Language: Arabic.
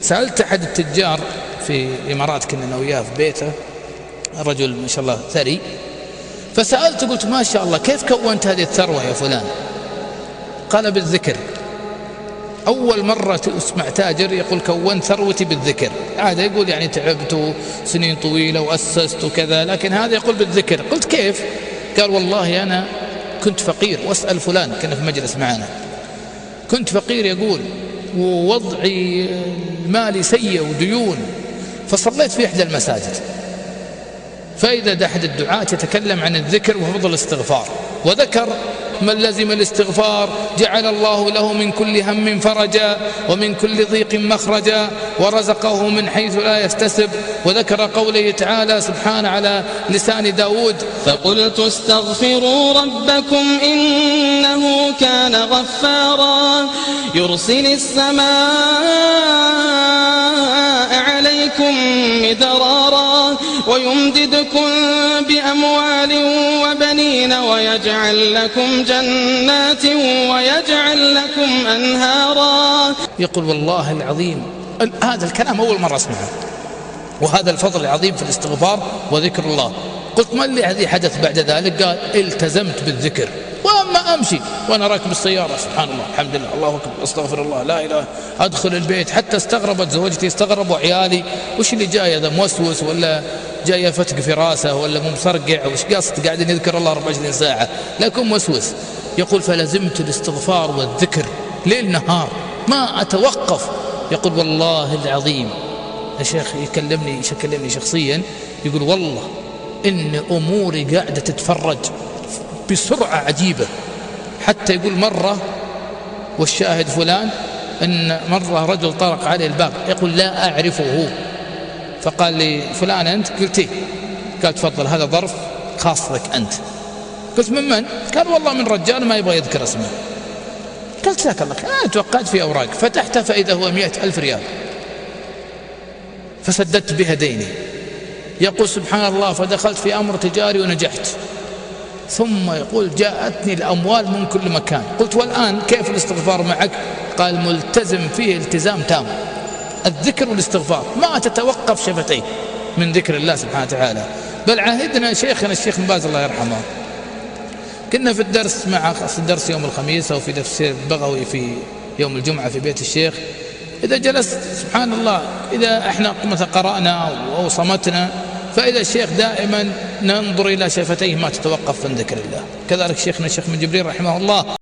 سألت أحد التجار في الإمارات، كنا أنا وياه في بيته، رجل ما شاء الله ثري، فسألت قلت ما شاء الله كيف كونت هذه الثروة يا فلان؟ قال بالذكر. أول مرة أسمع تاجر يقول كونت ثروتي بالذكر. هذا يقول يعني تعبت سنين طويلة وأسست وكذا، لكن هذا يقول بالذكر. قلت كيف؟ قال والله أنا كنت فقير، واسأل فلان كان في مجلس معنا، كنت فقير يقول ووضعي المالي سيء وديون، فصليت في إحدى المساجد، فإذا أحد الدعاة يتكلم عن الذكر وفضل الاستغفار، وذكر من لزم الاستغفار جعل الله له من كل هم فرجا ومن كل ضيق مخرجا ورزقه من حيث لا يحتسب، وذكر قوله تعالى سبحانه على لسان داود فقلت استغفروا ربكم إنه كان غفارا يرسل السماء عليكم مدرارا ويمددكم بأموال وبنين ويجعل لكم جنات ويجعل لكم أنهارا. يقول والله العظيم هذا الكلام أول مرة أسمعه، وهذا الفضل العظيم في الاستغفار وذكر الله. قلت ما الذي حدث بعد ذلك؟ قال التزمت بالذكر، وأما أمشي وأنا راكب السيارة سبحان الله الحمد لله الله أكبر أستغفر الله لا إله، أدخل البيت حتى استغربت زوجتي، استغربوا عيالي وش اللي جاي هذا موسوس ولا جاي فتق في راسه ولا مصرقع وش قصد، قاعدين يذكر الله 24 ساعة لكن موسوس. يقول فلزمت الاستغفار والذكر ليل نهار ما أتوقف. يقول والله العظيم الشيخ يكلمني شخصيا، يقول والله إن أموري قاعدة تتفرج بسرعة عجيبة، حتى يقول مرة والشاهد فلان إن مرة رجل طرق عليه الباب، يقول لا أعرفه، فقال لي فلان أنت؟ قلت إيه؟ قال تفضل هذا ظرف خاص لك أنت. قلت من؟ قال والله من رجال ما يبغى يذكر اسمه. قلت جزاك الله خير، أنا توقعت في أوراق، فتحته فإذا هو 100,000 ريال، فسددت بها ديني. يقول سبحان الله فدخلت في أمر تجاري ونجحت، ثم يقول جاءتني الأموال من كل مكان. قلت والآن كيف الاستغفار معك؟ قال ملتزم فيه التزام تام، الذكر والاستغفار ما تتوقف شفتيه من ذكر الله سبحانه وتعالى. بل عهدنا شيخنا الشيخ بن باز الله يرحمه، كنا في الدرس مع الدرس يوم الخميس أو في تفسير البغوي في يوم الجمعة في بيت الشيخ، إذا جلست سبحان الله إذا احنا مثلا قرأنا أو صمتنا، فإذا الشيخ دائما ننظر إلى شفتيه ما تتوقف من ذكر الله. كذلك شيخنا الشيخ من جبريل رحمه الله